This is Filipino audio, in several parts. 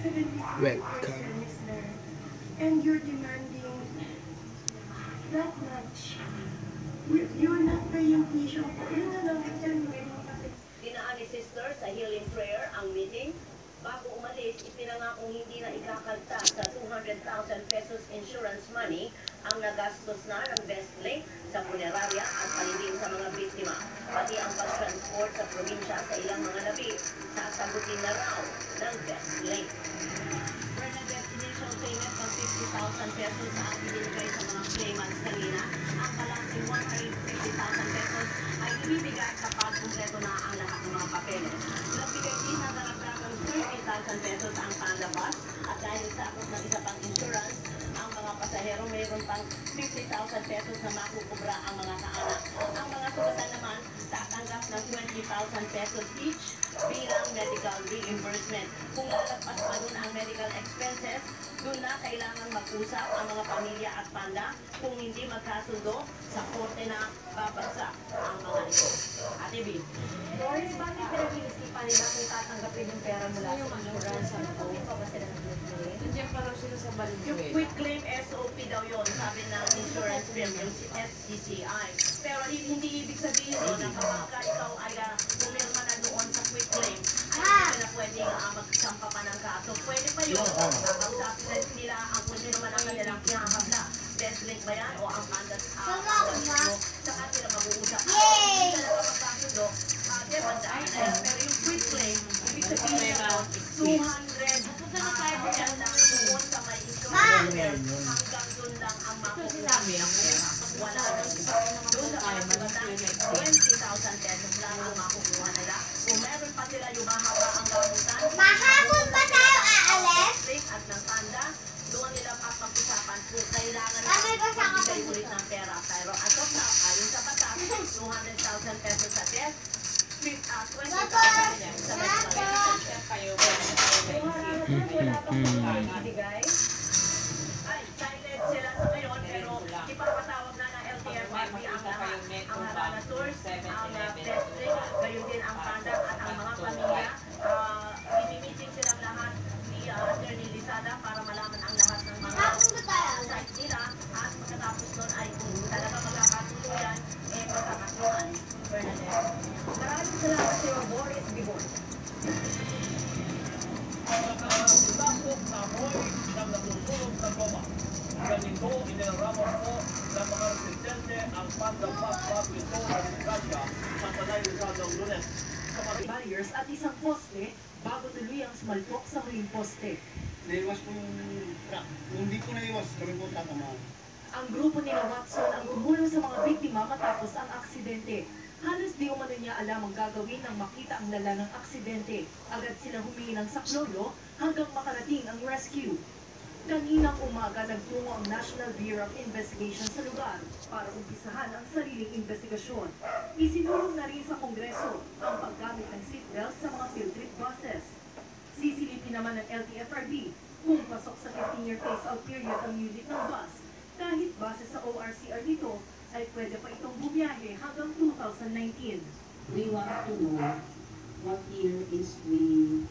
Welcome. And you're demanding that much. You're not paying tuition for yun na lang dyan. Dinaan ni Sister sa healing prayer ang meeting. Bago umalis, ipinangakong hindi na ikakalta sa 200,000 pesos insurance money ang nagastos na ng BestLink sa punerarya at palibing sa mga biktima. Pati ang pag-transport sa probinsya sa ilang mga labi, sasagutin na raw ng BestLink. Bernadette, initial payment ng 50,000 pesos ang binigay sa mga claimants kanina. Ang balancing 150,000 pesos ay ibibigay kapag kumpleto na ang lahat ng mga papeles. Nagbigay din ng daragdagang 30,000 pesos ang Panda Bus at dahil sakot ng isa pang insurance, ang mga pasahero mayroon pang 50,000 pesos na makukubra ang mga kaanak. Ang mga sugatan naman tatanggap ng 20,000 pesos each bilang medical reimbursement. Kung lalagpas pa dun ang medical expenses, doon na kailangan mag-usap ang mga pamilya at Panda. Kung hindi magkasundo, sa korte na babagsak ang mga ito. Ate B. Doris, bakit pinag-iisipan nila kung tatanggapin yung pera mula sa insurance? Hindi pa ba sila nag-claim? Nandiyan pa raw sila sa Balinsuet. Yung quick claim SOP daw yun, sabi ng insurance firm, yung SCCI. Pero hindi ibig sabihin doon na kapag ikaw ay pumirma na doon sa quick claim, ay hindi na pwedeng magsampa pa ng kaso. Pwede pa yun. Kausapin nila ang pwede naman ang kanilang kinakabla. BestLink ba yan o ang Pandas mo? Saka sila mag-uusap. Hindi ka lang kapagkasundo, bandaan na yan. Pero yung quick claim, ibig sabihin na 200 lang doon sa may insurance firm. Hanggang doon lang ang makukuha. Wala doon sa mga sugatan, 20,000 pesos lang ang makukuha nila. Kung meron pa sila yung mahaba ang gamutan, mahapon ba tayo aalis? at ng Panda, doon nila papag-usapan kung kailangan na ibigay ulit ng pera. Pero as of now, ayon sa batas, 200,000 pesos sa test, 20,000 sa medical. Kayo Ibigay. Ay, silent sila sa ngayon, pero ipapatawag na ng LTFRB ang lahat. Ang Harana Tours, ang BestLink, gayon din ang Panda at ang mga pamilya. Imi-meeting silang lahat ni Attorney Lizada para malaman ang lahat ng mga site nila at pagkatapos nun ay kung talaga magkakatuluyan, magkakasuhan. Bernadette. Maraming salamat sa iyo, Boris Bibon. Nakasakop na amoy ng natutulog na goma. Ganito, inilarawan po ng mga residente ang Panda Bus bago ito na disgrasya sa Tanay Rizal Lunes. Barriers at isang poste bago tuloy ang sumalpok sa huling poste. Naiwas po yung truck. Kung hindi ko naiwas, kami po tatamaan. Ang grupo nila Watson ang tumulong sa mga biktima matapos ang aksidente. Halos di umano niya alam ang gagawin nang makita ang lala ng aksidente. Agad sila humingi ng saklolo hanggang makarating ang rescue. Kaninang umaga nagtungo ang National Bureau of Investigation sa lugar para umpisahan ang sariling investigasyon. Isinulong na rin sa Kongreso ang paggamit ng seatbelt sa mga field trip buses. Sisilipin naman ng LTFRB kung pasok sa 15-year phase-out period ang unit ng bus. Kahit base sa ORCR nito, ay pwede pa itong bumiyahe hanggang 2019. We want to know what year is the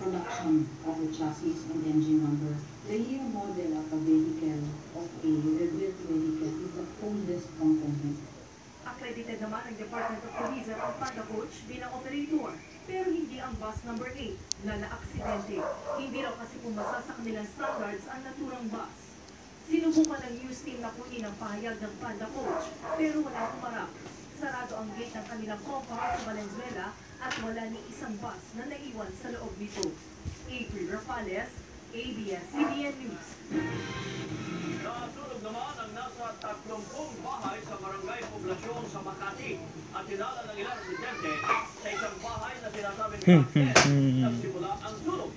production of the chassis and engine number. The year model of a vehicle, of a rebuilt vehicle, is the oldest component. Accredited naman ng Department of Tourism ang Panda Coach bilang operator, pero hindi ang bus number 8 na naaksidente. Hindi raw kasi pumasa sa kanilang standards ang naturang bus. Sinubukan ng news team na kunin ang pahayag ng Panda Coach, pero walang kumarap. Sarado ang gate ng kanilang compound sa Valenzuela at wala ni isang bus na naiwan sa loob nito. April Rafales, ABS-CBN News. Nasunog naman ang nasa 30 bahay sa barangay poblasyon sa Makati at tinala ng ilang residente sa isang bahay na sinasabing nagsimula ang sunog.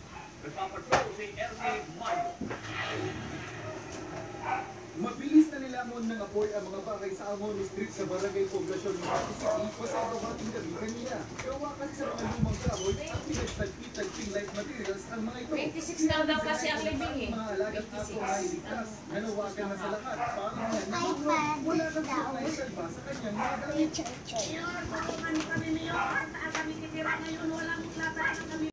Nagpapatrol si Ernie Mayo. Mabilis na nilamon ng apoy ang mga bahay sa Amon Street sa Barangay Poblasyon Makati City pasado hating gabi kanina. Gawa kasi sa mga lumang kahoy at pinagtagpitagping light materials ang mga ito. 26 daw kasi ang living eh. Mga alagat aso ay ligtas. Nanawagan na sa lahat para wala nang pagkakaisalba sa kanyang mga gamit. Mayor, tulungan kami niyo.